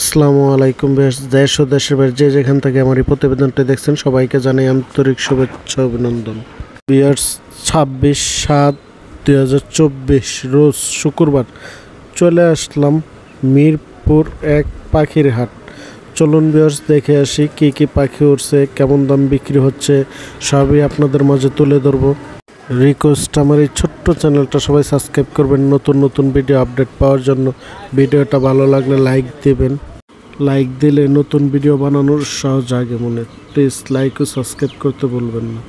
আসসালামু আলাইকুম দেশ ও দেশের বাইরে যে যেখান থেকে আমার এই প্রতিবেদনটি দেখছেন সবাইকে জানাই আন্তরিক শুভেচ্ছা অভিনন্দন। ভিউয়ার্স 26/7/2024 রোজ শুক্রবার চলে আসলাম মিরপুর 1 পাখির হাট। চলুন ভিউয়ার্স দেখে আসি কী কী পাখি উঠছে, কেমন দাম বিক্রি হচ্ছে, সবই আপনাদের মাঝে তুলে ধরবো। রিকোয়েস্ট, আমার এই ছোট্ট চ্যানেলটা সবাই সাবস্ক্রাইব করবেন নতুন নতুন ভিডিও আপডেট পাওয়ার জন্য। ভিডিওটা ভালো লাগলে লাইক দেবেন, লাইক দিলে নতুন ভিডিও বানানোর সহজ আগে মনে। প্লিজ লাইক ও সাবস্ক্রাইব করতে ভুলবেন না।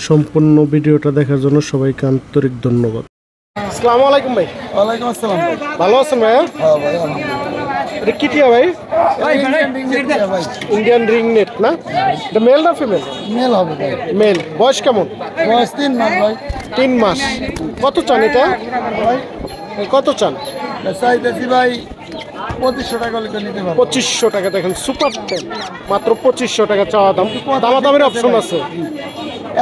সম্পূর্ণ ভিডিওটা দেখার জন্য সবাইকে আন্তরিক ধন্যবাদ। আসসালামু আলাইকুম ভাই। ওয়ালাইকুম আসসালাম। ভালো আছেন ভাইয়া? হ্যাঁ ভাই, এটা কি টিয়া ভাই? ইন্ডিয়ান রিং নেট না? এটা মেল না ফিমেল? মেল হবে ভাই। মেল। বয়স কেমন? বয়স 3 মাস ভাই। 3 মাস। কত চান এটা ভাই কত চান? চাইতেছি ভাই 2500 টাকা হলে নিতে পারবো। 2500 টাকা। দেখেন সুপার টেন, মাত্র 2500 টাকা চাওয়া দাম। দামাদামের অপশন আছে?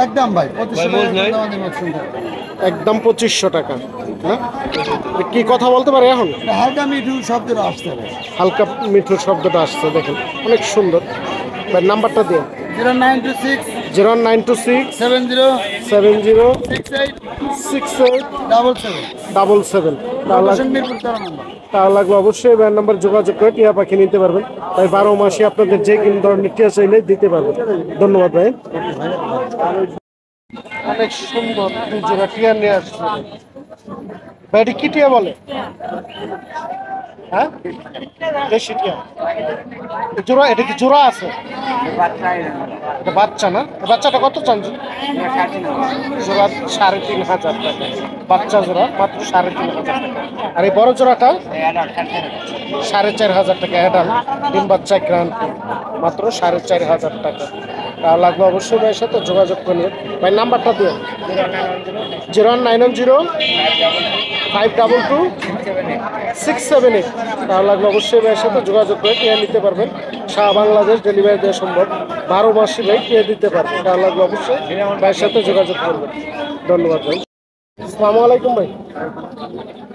একদম ভাই 2500 টাকা অপশন। একদম 2500 টাকা না? কি কথা বলতে পারে এখন? হালকা মিঠু শব্দটা আসছে ভাই। হালকা মিঠুর শব্দটা আসছে, দেখেন অনেক সুন্দর। ভাই নাম্বারটা দিয়ে। 0926 0926 70 70 68 68 77 77। মিরপুর 13 নম্বর। তাহলে লাগবে অবশ্যই ব্যান্ড নাম্বার যোগাযোগ করে টিয়া পাখি নিতে পারবেন। তাই 12 মাসে আপনাদের যে কোন ধরনের টিয়া চাইলে দিতে পারবেন। ধন্যবাদ ভাই। অনেক সুন্দর জোড়া টিয়া নিয়ে আসছে ভাই। এটি কি টিয়া বলে? হ্যাঁ, দেশি টিয়া জোড়া। এটা কি জোড়া আছে? এটা বাচ্চা না? বাচ্চাটা কত চান? জোড়া 3500 টাকা। বাচ্চা জোড়া মাত্র 3500 টাকা। আর এই বড় জোড়াটা 4500 টাকা। অ্যাডাল ডিম বাচ্চা গ্রান্ট মাত্র 4500 টাকা। তা লাগবে অবশ্যই ভাইয়ের সাথে যোগাযোগ করে। ভাই নাম্বারটা দিয়ে। 01910 522 678। তাহলে লাগবে অবশ্যই ভাইয়ের সাথে যোগাযোগ করে কিনে নিতে পারবেন। সারা বাংলাদেশ ডেলিভারি দেওয়া সম্ভব। 12 মাসে ভাই কিনে দিতে পারবেন। তাহলে লাগবে অবশ্যই ভাইয়ের সাথে যোগাযোগ করবেন। ধন্যবাদ ভাই। আসসালামু আলাইকুম ভাই।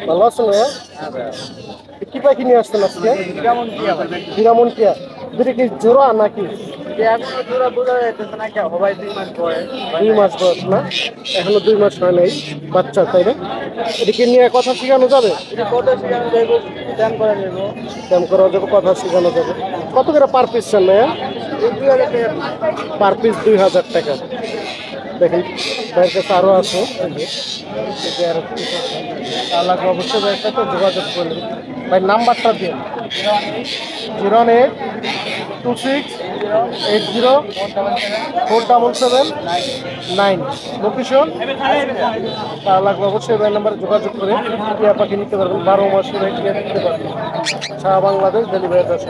ভালো আছেন ভাইয়া? কি পাখি নিয়ে আসছেন আজকে? হিরামন টিয়া। দুটো কি জোড়া নাকি? 2 মাস বয়স না? এখনো 2 মাস হয় নাই, বাচ্চা তাই না? এদিকে নিয়ে কথা শেখানো যাবে? ব্যায়াম করা যাবে, কথা শেখানো যাবে। কত করে পার পিস চান ভাইয়া? পার পিস 2000 টাকা। দেখেন ভাইয়ের কাছে আরও আছে। তাহলে অবশ্যই ভাইয়ের সাথে যোগাযোগ করবেন। ভাই নাম্বারটা দিন। 08268 04779। লোকেশন? তাহলে অবশ্যই ভাই নাম্বারে যোগাযোগ করে টিয়া পাখি নিতে পারবেন। 12 মাসে ভাই টিয়া নিতে পারবেন। সারা বাংলাদেশ ডেলিভারি দেওয়া।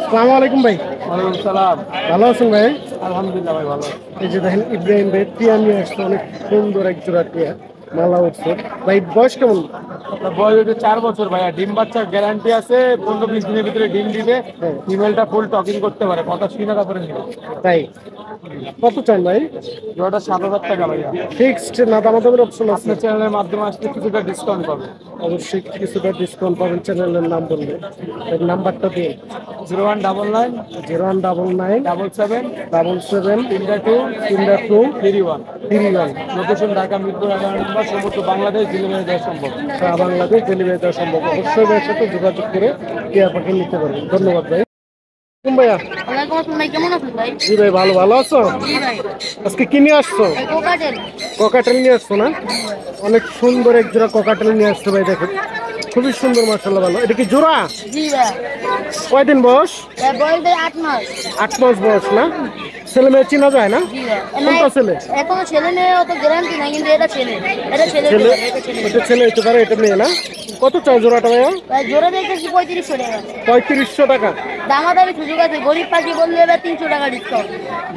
আসসালামু আলাইকুম ভাই। ওয়ালাইকুম সালাম। ভালো আছেন ভাই? আলহামদুলিল্লাহ ভাই ভালো। এই যে দেখেন ইব্রাহিম ভাই টিয়া নিয়ে আসছে, অনেক সুন্দর এক জোড়া টিয়া, মালা উঠছে। ভাই বয়স কেমন? বয়স হচ্ছে 4 বছর ভাইয়া। ডিম বাচ্চার গ্যারান্টি আছে। 15-20 দিনের ভিতরে ডিম দিবে। ফিমেলটা ফুল টকিং করতে পারে, কথা শুনে তারপরে নিবে। তাই কত চান ভাই? ওটা 7000 টাকা ভাইয়া। ফিক্সড না দামাদামের অপশন আছে? আপনার চ্যানেলের মাধ্যমে আসলে কিছুটা ডিসকাউন্ট পাবে। অবশ্যই কিছুটা ডিসকাউন্ট পাবেন চ্যানেলের নাম বললে। এর নাম্বারটা দিন। 0199 0199 77 77 32 32 31। 31। লোকেশন ঢাকা মিরপুর 11 নম্বর। সমস্ত বাংলাদেশ ডেলিভারি দেওয়া সম্ভব। সারা বাংলাদেশ ডেলিভারি দেওয়া সম্ভব। অবশ্যই ভাইয়ের সাথে যোগাযোগ করে টিয়া পাখি নিতে পারবেন। ধন্যবাদ ভাই। ভাইয়া কেমন আছেন ভাই? জি ভাই, ভালো। ভালো আছো? জি ভাই। আজকে কি নিয়ে আসছো? কোকাটেল। ককাটেল নিয়ে আসছো না? অনেক সুন্দর এক জোড়া ককাটেল নিয়ে আসছো ভাই। দেখেন খুবই সুন্দর, মাশাআল্লাহ ভালো। এটা কি জোড়া? জি ভাই। কয়দিন বয়স? বয়স 8 মাস। 8 মাস বয়স না? ছেলে মেয়ে চিনা যায় না? জি ভাই। কোনটা ছেলে? এখনো ছেলে মেয়ে অত গ্যারান্টি নাই, কিন্তু এটা ছেলে। এটা ছেলে। ছেলে? এটা ছেলে হতে পারে, এটা মেয়ে না? কত চাই জোড়াটা ভাইয়া? ভাই জোড়া দেখতেছি 3500 টাকা। 3500 টাকা। দামাদামি সুযোগ আছে। গরিব পাখি বললে এবার 300 টাকা ডিসকাউন্ট।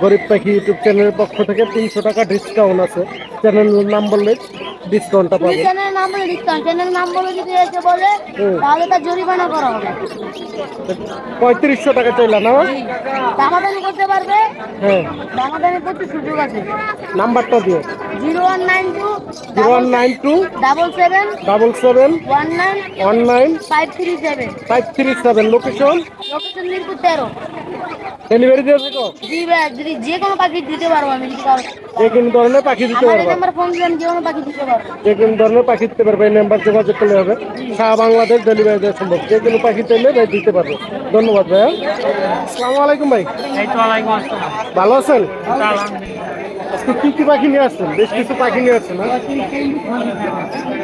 গরিব পাখি ইউটিউব চ্যানেলের পক্ষ থেকে 300 টাকা ডিসকাউন্ট আছে। চ্যানেলের নাম বললে ডিসকাউন্টটা তুমি পাবেন। চ্যানেলের নাম বলে ডিসকাউন্ট, চ্যানেলের নাম বলে যদি এসে বলে তাহলে তার জরিমানা করা হবে। 3500 টাকা চাইলা না? দামাদামি করতে পারবে, হ্যাঁ, দামাদামি করতে সুযোগ আছে। নাম্বারটা দিয়ে 0192 0192 77 77 19 19 537। 537। Location location Mirpur 13। ডেলিভারি দিয়ে থাকো? জি ভাই, যদি যে কোনো পাখি দিতে পারবো আমি, যদি কারো যে কোনো ধরনের পাখি দিতে আমার এই পারবে? নাম্বার ফোন দিলে আমি যে কোনো পাখি দিতে পারবো। যে কোনো ধরনের পাখি দিতে পারবে, এই নাম্বার যোগাযোগ করলে হবে। সারা বাংলাদেশ ডেলিভারি দেওয়া সম্ভব, যে কোনো পাখি চাইলে ভাই দিতে পারবে। ধন্যবাদ ভাইয়া। আসসালামু আলাইকুম ভাই, এই তো ওয়ালাইকুম আসসালাম। ভালো আছেন? আলহামদুলিল্লাহ। আজকে কি কি পাখি নিয়ে আসছেন? বেশ কিছু পাখি নিয়ে আসছেন না?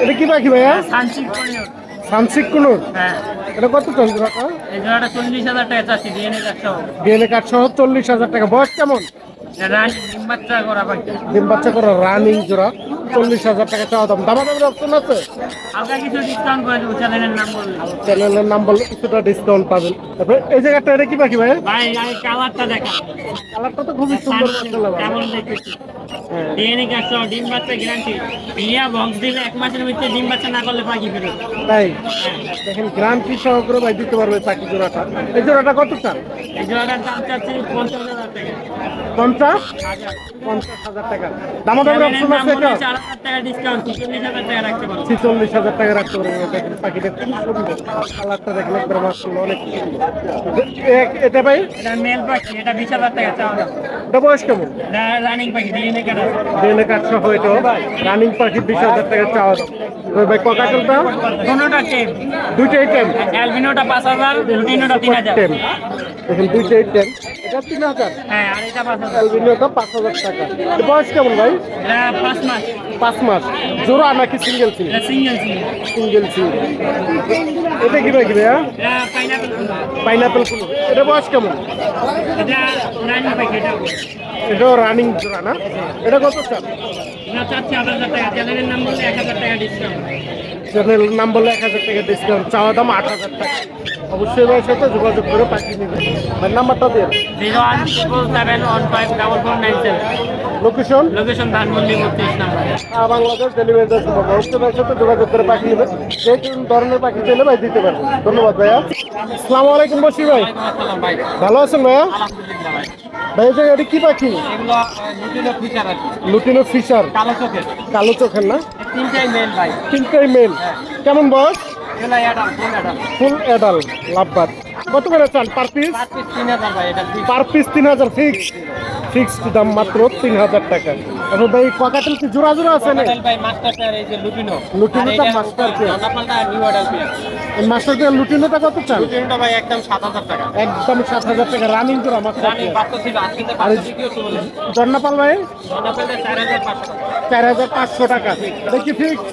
এটা কি পাখি ভাইয়া? সানসিক পনির। সানসিক কুনুর। হ্যাঁ, এটা কত চান টাকা? এই জোড়াটা 40,000 টাকা চাচ্ছি, ডিএনএ কাটতে হবে। ডিএনএ কার্ড সহ 40,000 টাকা। বয়স কেমন? রানী ডিম বাচ্চা করা পাখি। ডিম বাচ্চা করা রানিং জোড়া, 40,000 টাকা চাওয়া দাম। দামাদামির অপশন আছে? হালকা কিছু ডিসকাউন্ট করে দেবো, চ্যানেলের নাম বললে। চ্যানেলের নাম বললে কিছুটা ডিসকাউন্ট পাবেন। তারপরে এই জায়গাটা এটা কি পাখি ভাই? ভাই আমি কালারটা দেখা, কালারটা তো খুবই সুন্দর মাশাআল্লাহ ভাই। কেমন দেখতেছি। হ্যাঁ। ডিএনএ কাটতে হবে, ডিম বাচ্চা গ্যারান্টি। ইয়া বক্স দিলে 1 মাসের ভিতরে ডিম বাচ্চা না করলে পাখি ফেরত। তাই দেখেন গ্রান্টি সহকারে ভাই দিতে পারবে পাখি জোড়াটা। এই জোড়াটা কত চান? এই জোড়াটার দাম চাচ্ছি 50,000 টাকা। 50,000 টাকা। দামাদামির অপশন আছে এটা? 4,000 টাকা ডিসকাউন্ট, 46,000 টাকা রাখতে পারবো। 46,000 টাকা রাখতে পারবেন। দেখেন পাখিটা খুব সুন্দর, কালারটা দেখলে একবার মাশাআল্লাহ অনেক সুন্দর। এটা ভাই এটা মেল পাখি, এটা 20,000 টাকা চাওয়া দাম। এটা বয়স কেমন? রানিং পাখি, ডিএনএ কাটা। ডিএনএ কার্ড সহ এটাও রানিং পাখি 20,000 টাকা চাওয়া দাম। ওই ভাই ককাটেলটা? কোনোটা টেম, দুইটাই টেম। অ্যালবিনোটা 5,000, লুটিনোটা 3,000। টেম, দেখেন দুইটাই টেম। এটা 3,000, হ্যাঁ, আর এটা 5,000। অ্যালবিনোটা 5,000 টাকা। এটা বয়স কেমন ভাই? এটা 5 মাস। 5 মাস। জোড়া নাকি সিঙ্গেল সিং? এটা সিঙ্গেল সিঙ্গেল। সিঙ্গেল সিং। এটা কি ভাই ভাইয়া? এটা পাইনাপেল। পাইনাপেল ফুল। এটা বয়স কেমন? এটা রানিং পাখি, এটা এটাও রানিং জোড়া না? এটা কত চান? এটা চাচ্ছি 8,000 টাকা, চ্যানেলের নাম বললে 1,000 টাকা ডিসকাউন্ট। চ্যানেলের নাম বললে 1,000 টাকা ডিসকাউন্ট, চাওয়া দাম 8,000 টাকা। অবশ্যই ভাইয়ের সাথে যোগাযোগ করে পাখি নেবেন। ভাই নাম্বারটা দিয়ে 017774497। লোকেশন লোকেশন ধানমন্ডি 32 নম্বর। বাংলাদেশ ডেলিভারি দেওয়া সম্ভব। অবশ্যই ভাইয়ের সাথে যোগাযোগ করে পাখি নেবেন, যে কোনো ধরনের পাখি চাইলে ভাই দিতে পারবেন। ধন্যবাদ ভাইয়া। আসসালামু আলাইকুম বশির ভাই, আসসালাম ভাই। ভালো আছেন ভাইয়া? আলহামদুলিল্লাহ ভাই। ভাই এই জায়গাটা কি পাখি? এগুলো লুটিনো ফিচার আছে, লুটিনো ফিশার, কালো চোখের। কালো চোখের না? তিনটাই মেল ভাই। তিনটাই মেল। কেমন বয়স? এগুলো adult, full adult. Full adult লাভবাদ। কত করে চান পার পিস? 3,000 ভাই, এটা পার পিস 3,000 ফিক্সড দাম, মাত্র 3,000 টাকা। এখন ভাই ককাটেল কি জোড়া জোড়া আছে না? মডেল ভাই মাস্টার পেয়ার, এই যে লুটিনো। লুটিনোটা মাস্টার পেয়ার। জনাপালটা নিউ অ্যাডাল্ট পেয়ার। এই মাস্টার পেয়ার লুটিনোটা কত চান? লুটিনোটা ভাই একদম 7,000 টাকা। একদম 7,000 টাকা রানিং জোড়া মাস্টার রানিং পেয়ার। বাচ্চা ছিল, আজকে তো আর বাচ্চা বিক্রি হচ্ছে বলে। জন্নাপাল ভাই জনাপালটা 4,500 টাকা। 4,500 টাকা। এটা কি ফিক্স?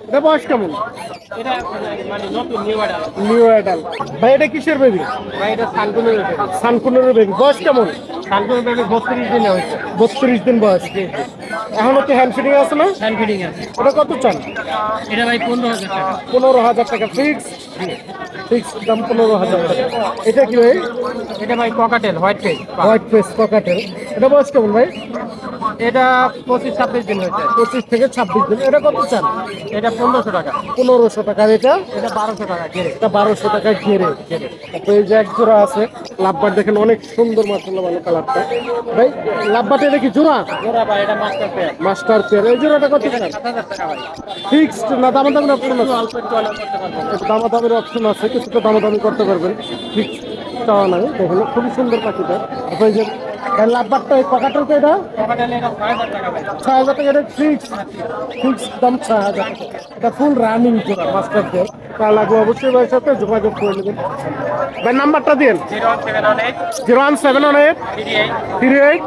এটা বয়স কেমন? এটা মানে নতুন নিউ অ্যাডাল্ট। New adult. ভাই এটা কিসের বেবি? ভাই এটা সানকুনের সানকুনের বেবি। বয়স কেমন? সানকুনের বেবি 32 দিনে হয়েছে। 32 দিন বয়স। এখনো কি হ্যান্ড ফিডিং আছে না? হ্যান্ড ফিডিং আছে। এটা কত চান? এটা ভাই 15,000 টাকা। 15,000 টাকা ফিক্স। দাম 15,000 টাকা। এটা কি ভাই? এটা ভাই cockatiel white face. White face cockatiel. এটা বয়স কেমন ভাই? এটা 25-26 দিন হয়েছে। 25 থেকে 26 দিন। এটা কত চান? এটা 1,500 টাকা। 1500 টাকা। এটা এটা 1,200 টাকা ঘেরে। এটা 1200 টাকা ঘিরে। তারপরে এই যে এক জোড়া আছে লাভবার, দেখেন অনেক সুন্দর মাশাআল্লাহ, ভালো কালারটা। ভাই লাভবারটা এটা কি জোড়া? জোড়া ভাই, এটা মাস্টার পেয়ার। Master pair. এই জোড়াটা কত চান? 7,000 টাকা ভাই। ফিক্সড না দামাদামির অপশন আছে? অল্প একটু অর্ডার করতে পারবো। দামাদামির অপশন আছে, কিছুটা দামাদামি করতে পারবেন। ফিক্সড চাওয়া নাই। দেখেন খুবই সুন্দর পাখিটা। তারপরে এই যে লাভবারটা ককাটেলটা এটা ককাটেল এটা 6,000 টাকা ভাই। 6,000 টাকা। এটা ফিক্সড দাম 6,000 টাকা। এটা ফুল রানিং জোড়া মাস্টার পেয়ার। তা লাগবে অবশ্যই ভাইয়ের সাথে যোগাযোগ করে নেবেন। ভাই নাম্বারটা দিন 01718 01718 38 38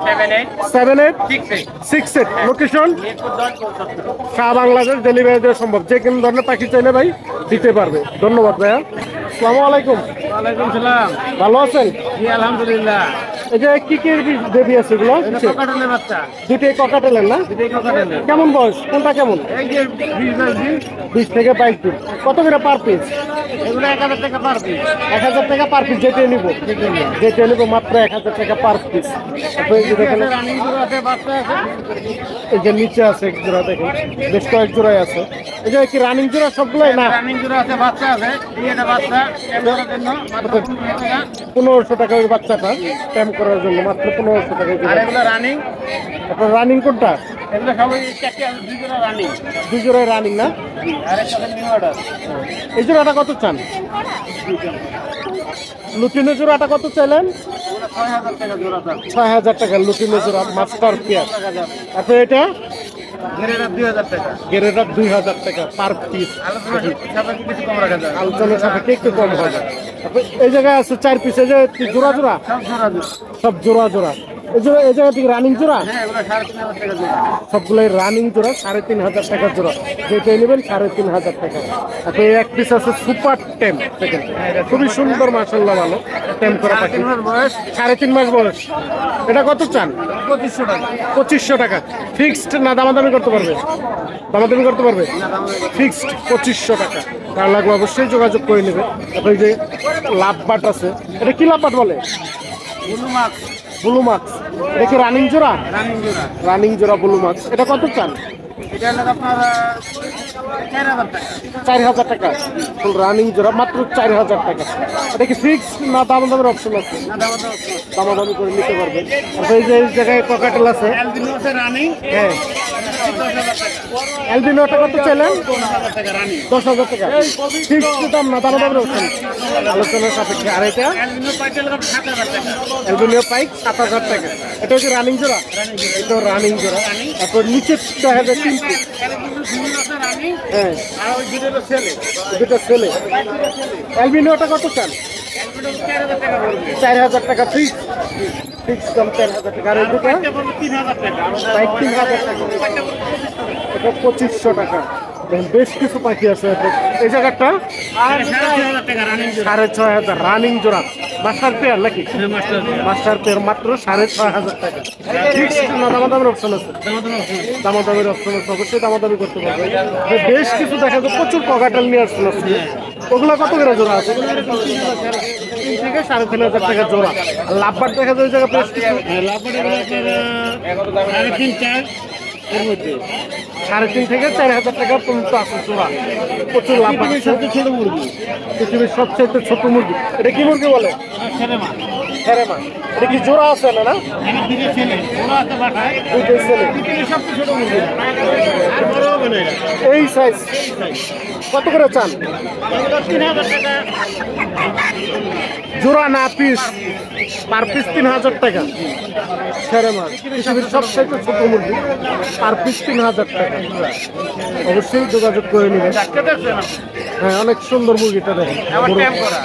78 78 68। 68। লোকেশন মিরপুর 10 74। সারা বাংলাদেশ ডেলিভারি দেওয়া সম্ভব, যে কোনো ধরনের পাখি চাইলে ভাই দিতে পারবে। ধন্যবাদ ভাইয়া। আসসালামু আলাইকুম, ওয়ালাইকুম সালাম। ভালো আছেন? জি আলহামদুলিল্লাহ। এই যে কি কি বেবি আছে এগুলো? কাটালে বাচ্চা, দুটোই ককাটেলের না? দুটোই কাটালে। কেমন বয়স? কোনটা কেমন? এই যে 20 থেকে 22 দিন। কত করে পার পিস? এগুলো 1000 টাকা পার পিস। 1000 টাকা পার পিস। যেটা নিব যেটা নিব মাত্র 1000 টাকা পার পিস। রানিং জোড়া আছে, বাচ্চা আছে। এই যে নিচে আছে এক জোড়া, দেখেন বেশ কয়েক জোড়াই আছে। এই যে কি রানিং জোড়া সবগুলোই না? রানিং জোড়া আছে, বাচ্চা আছে। এটা বাচ্চা টেম করার জন্য মাত্র 15 টাকা। 1500 টাকা ওই বাচ্চাটা ট্যাম করার জন্য মাত্র 1500 টাকা। আর এগুলো রানিং, আপনার রানিং কোনটা? এগুলো সবাই চারটে দুই জোড়া রানিং। দুই জোড়ায় রানিং না? আর একটা নিউ অর্ডার। এই জোড়াটা কত চান? লুটিনো জোড়াটা কত চাইলেন? এগুলো 6000 টাকা জোড়া দাম। 6000 টাকা লুটিনো জোড়া মাস্টার পেয়ার। তারপরে এটা গেরেরা 2000 টাকা। গেরেটা 2000 টাকা পার পিস। আলোচনা সাপেক্ষে কিছু কম রাখা যায়। আলোচনা সাপেক্ষে একটু কম হবে। তারপরে এই জায়গায় আছে 4 পিস। এই যে জোড়া জোড়া সব জোড়া জোড়া। সব জোড়া জোড়া। এই জোড়া এই জায়গা থেকে রানিং জোড়া হ্যাঁ, এগুলো 3500 টাকা জোড়া। সবগুলোই রানিং জোড়া 3500 টাকা জোড়া। যেটাই নেবেন 3500 টাকা। তারপরে এক পিস আছে সুপার টেম, দেখেন খুবই সুন্দর মাশাআল্লাহ, ভালো টেম করা পাখি। 3 মাস বয়স, 3.5 মাস বয়স। এটা কত চান? 2500 টাকা। 2500 টাকা ফিক্সড না দামাদামি করতে পারবে? দামাদামি করতে পারবে? ফিক্সড 2500 টাকা। তার লাগবে অবশ্যই যোগাযোগ করে নেবে। তারপরে যে লাভবাট আছে, এটা কি লাভবাট বলে? Blue mark, blue marks. এটা কি রানিং জোড়া? রানিং জোড়া। রানিং জোড়া ব্লু মার্কস। এটা কত চান? এটা হলো আপনার 4000 টাকা। 4000 টাকা ফুল রানিং জোড়া মাত্র 4000 টাকা। এটা কি ফিক্সড না দামাদামের অপশন আছে? না, দাম দাম আছে। দামাদামি করে নিতে পারবেন। তারপরে এই যে এই জায়গায় ককাটেল আছে, অ্যালবিনো আছে রানিং, হ্যাঁ 10000 টাকা। অ্যালবিনোটা কত চাইলেন? 10000 টাকা রানিং। 10,000 টাকা ফিক্সড দাম না দামাদামের অপশন? আলোচনার সাপেক্ষে। আর এটা অ্যালবিনো পাইটেল 7000 টাকা। অ্যালবিনিও পাইক 7000 টাকা। এটা হচ্ছে রানিং জোড়া? এটা রানিং জোড়া। তারপর নিচে দেখা যায় 3 পিস, অ্যালবিনো ফিমেল আছে রানিং, হ্যাঁ আর ওই দুটো হলো ছেলে। দুটো ছেলে। অ্যালবিনোটা কত চান? অ্যালবিনো 4000 টাকা পড়বে। 4000 টাকা ফিক্স দাম 4000 টাকা। আর এই দুটো এটা পড়বে 3000 টাকা। পাইক 3000 টাকা। এটা 2500 টাকা। দেখেন বেশ কিছু পাখি আছে। এই জায়গাটা আর 6500 টাকা রানিং জোড়া। 6500 রানিং জোড়া মাস্টার পেয়ার নাকি? মাস্টার মাস্টার পেয়ার মাত্র 6500 টাকা। ফিক্সড না দামাদামের অপশন আছে? দামাদামের অপশন আছে, অবশ্যই দামাদামি করতে পারবে। বেশ কিছু দেখা যায় প্রচুর ককাটেল নিয়ে আসছিল আজকে। ওগুলো কত করে জোড়া আছে? 3 থেকে 3500 টাকা জোড়া। আর লাভবার দেখা যায় ওই জায়গায় বেশ কিছু লাভবাটের আপনার 3.5-4 এর মধ্যে। 3.5 থেকে 4000 টাকা পর্যন্ত আছে জোড়া। প্রচুর লাভ। সবচেয়ে ছোট মুরগি পৃথিবীর সবচেয়ে ছোট মুরগি। এটা কি মুরগি বলে? ছেলেমা। ফেরেমা। এটা কি জোড়া আছে না? না এখানে দুটো ছেলে, ওরা আছে বাসায়। দুইটাই ছেলে। পৃথিবীর সবচেয়ে ছোট মুরগি। আর বড় হবে না এটা। এই সাইজ কত করে চান? এগুলো 3000 টাকা। জোড়া না পিস? পার পিস 3000 টাকা। ফেরেমা পৃথিবীর সবচেয়ে ছোট মুরগি, পার পিস 3000 টাকা। অবশ্যই যোগাযোগ করে নেবেন। ডাক্তার দেখছেন? হ্যাঁ অনেক সুন্দর মুরগিটা দেখেন। আবার ট্যাপ করা।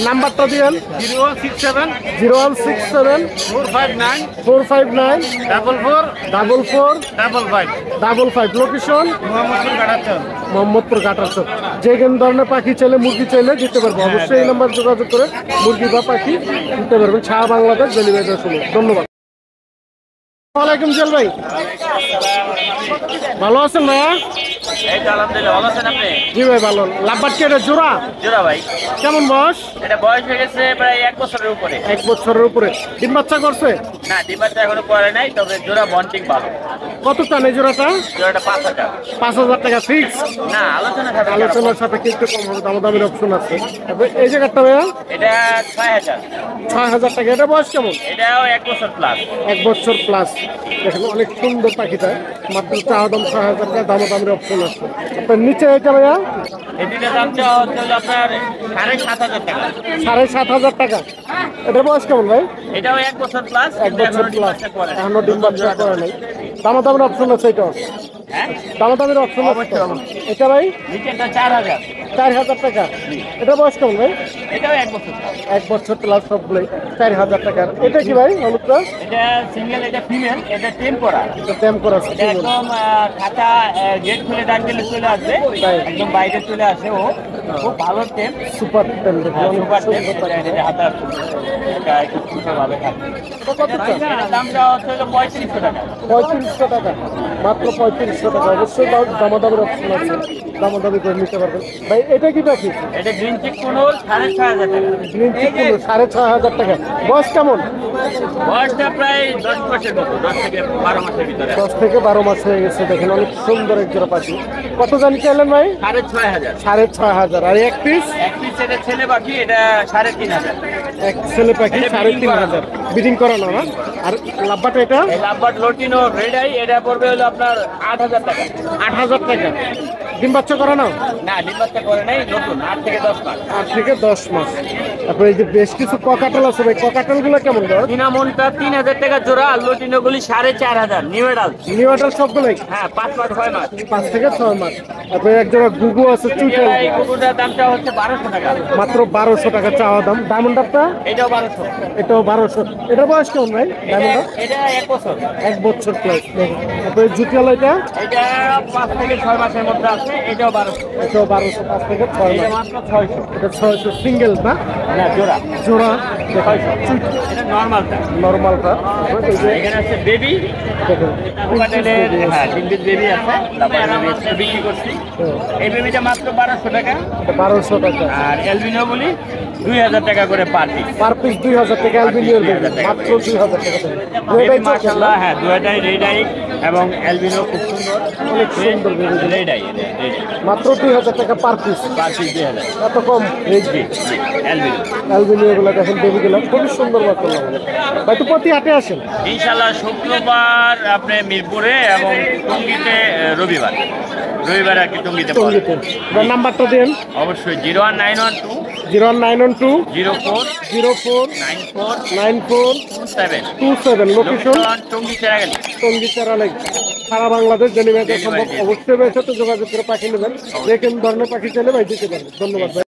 নাম্বারটা দিয়েন। 0167 0167 459 459 44 44 55 55। লোকেশন মোহাম্মদপুর কাটাচ্ছেন। মোহাম্মদপুর ঘাটাচর। যে কোন ধরনের পাখি চাইলে মুরগি চাইলে দিতে পারবো। অবশ্যই এই নাম্বার যোগাযোগ করে মুরগি বা পাখি দিতে পারবেন। সারা বাংলাদেশ ডেলিভারি শুনে। ধন্যবাদ। ওয়ালাইকুম জেল ভাই, ভালো আছেন ভাইয়া? এই তো আলহামদুলিল্লাহ, ভালো আছেন আপনি? জি ভাই ভালো। লাভবাট কি এটা জোড়া? জোড়া ভাই, কেমন বয়স? এটা বয়স হয়ে গেছে প্রায় 1 বছরের উপরে। 1 বছরের উপরে। ডিম বাচ্চা করছে? না, ডিমাটা এখনো করে নাই, তবে জোড়া বন্টিং ভালো। কত চান এই জোড়াটা? জোড়াটা 5000। 5000 টাকা ফিক্স? না, আলোচনা খাবে। আলোচনার সাথে একটু কম হবে, দামাদামির অপশন আছে। তারপরে এই জায়গাটা ভাইয়া এটা 6000। 6000 টাকা। এটা বয়স কেমন? এটাও 1 বছর প্লাস। 1 বছর প্লাস। দেখেন অনেক সুন্দর পাখিটা। মাত্র চাওয়া দাম 6000 টাকা, দামাদামির অপশন আছে। আপনার নিচে এটা ভাইয়া এই দুইটা দাম চাওয়া হচ্ছে হলো আপনার 7500 টাকা। 7500 টাকা। এটা বয়স কেমন ভাই? এটাও 1 বছর প্লাস। 1 বছর প্লাস। এখনো ডিম বাচ্চা করে নাই। দামাদামির অপশন আছে এটা? হ্যাঁ, দামাদামির অপশন আছে। এটা ভাই নিচেটা 4000। 4000 টাকা। এটা বয়স কেমন ভাই? এটাও 1 বছর। 1 বছর প্লাস সবগুলোই 4000 টাকার। এটা কি ভাই হলুদটা? এটা সিঙ্গেল, এটা ফিমেল, এটা টেম করা। এটা টেম করা আছে। এটা একদম খাতা গেট খুলে ডাক দিলে চলে আসবে, তাই। একদম বাইরে চলে আসে। ও খুব ভালো টেম, সুপার টেম দেখুন, অনেক সুপার টেম। সুন্দর পাখি। এটা হাতে আছে, এটা খুব সুন্দরভাবে থাকে। এটা কত চান? এটার দামটা হচ্ছে হলো 3500 টাকা। 3500 টাকা, মাত্র 3500 টাকা। অবশ্যই দামাদামির অপশন আছে, দামাদামি করে নিতে পারবেন। ভাই এটা কি পাখি? এটা গ্রিন চিক কুনুর 6500 টাকা। গ্রিন চিক 6500 টাকা। বয়স কেমন? বয়সটা প্রায় 10 মাসের মতো, 10 থেকে 12 মাসের ভিতরে। 10 থেকে 12 মাস হয়ে গেছে। দেখেন অনেক সুন্দর এক জোড়া পাখি। কত জানি চাইলেন ভাই? 6500। 6500। আর এক পিস? এক পিস এটা ছেলে পাখি, এটা 3500। এক ছেলে পাখি এটা breeding 3500। বিডিং করানো না? আর লাভবাটা এটা? এই লাভবার্ড লটিনো রেড আই, এটা পড়বে হলো আপনার 8000 টাকা। 8000 টাকা। ডিম বাচ্চা করানো? না, ডিম বাচ্চা করে নাই, নতুন 8 থেকে 10 মাস। 8 থেকে 10 মাস। তারপরে এই যে বেশ কিছু ককাটেল আছে ভাই, ককাটেল গুলো কেমন দাম? সিনামনটা 3000 টাকা জোড়া, আর লটিনো গুলি 4500। নিউ এডাল্ট, নিউ অর্ডার সবগুলোই হ্যাঁ 5 মাস 6 মাস। 5 থেকে 6 মাস। তারপরে এক জোড়া গুগু আছে চুইটাল, এই কুকুরটার দামটা হচ্ছে 1200 টাকা। মাত্র 1200 টাকা চাওয়া দাম। ডায়মন্ড আপটা? এটাও 1200। এটাও 1200। এটার বয়স কেমন ভাই? Diamond up? এটা 1 বছর। 1 বছর প্লাস। তারপরে জুটিয়াল এটা? এটা 5 থেকে 6 মাসের মধ্যে আছে, এটাও 1200। এটাও 1200, 5 থেকে 6 এটা মাস। মাত্র 600। এটা 600 সিঙ্গেল না? না, জোড়া জোড়া 600। এটা নরমালটা। নরমালটা। এই যে এখানে আছে বেবি, দেখুন কোকাটেলের, হ্যাঁ 3 পিস বেবি আছে। তারপরে আমি একটা বিক্রি করছি, এই বেবিটা মাত্র 1200 টাকা। এটা 1200 টাকা। আর অ্যালবিনো বলি 2000 টাকা করে পার পিস। পার পিস 2000 টাকা। অ্যালবিনিয়র বেবি মাত্র 2000 টাকা। বেবি মাশাআল্লাহ, হ্যাঁ দুইটাই রেড আই এবং অ্যালবিনো খুব সুন্দর, অনেক সুন্দর বেবি। রেড আই, মাত্র 2000 টাকা পার পিস। Per piece 2000। এত কম? অ্যালবিনো অ্যালবিনিও গুলো দেখেন, বেবিগুলো খুবই সুন্দর বাচ্চা লাগে। ভাই তো প্রতি হাটে আসেন? ইনশাআল্লাহ শুক্রবার আপনি মিরপুরে এবং টঙ্গীতে রবিবার আর কি টঙ্গীতে পড়ে। টঙ্গীতে। এবার নাম্বারটা দেন। অবশ্যই 01912 01912 04 04 94 94 7। 27। লোকেশন টঙ্গী চেরাগালি। টঙ্গী চারালেক। সারা বাংলাদেশ ডেলিভারি সম্ভব। Delivery। অবশ্যই ভাইয়ের সাথে যোগাযোগ করে পাখি নেবেন। যে কোন ধরনের পাখি চাইলে ভাই দিতে পারবেন। ধন্যবাদ ভাই।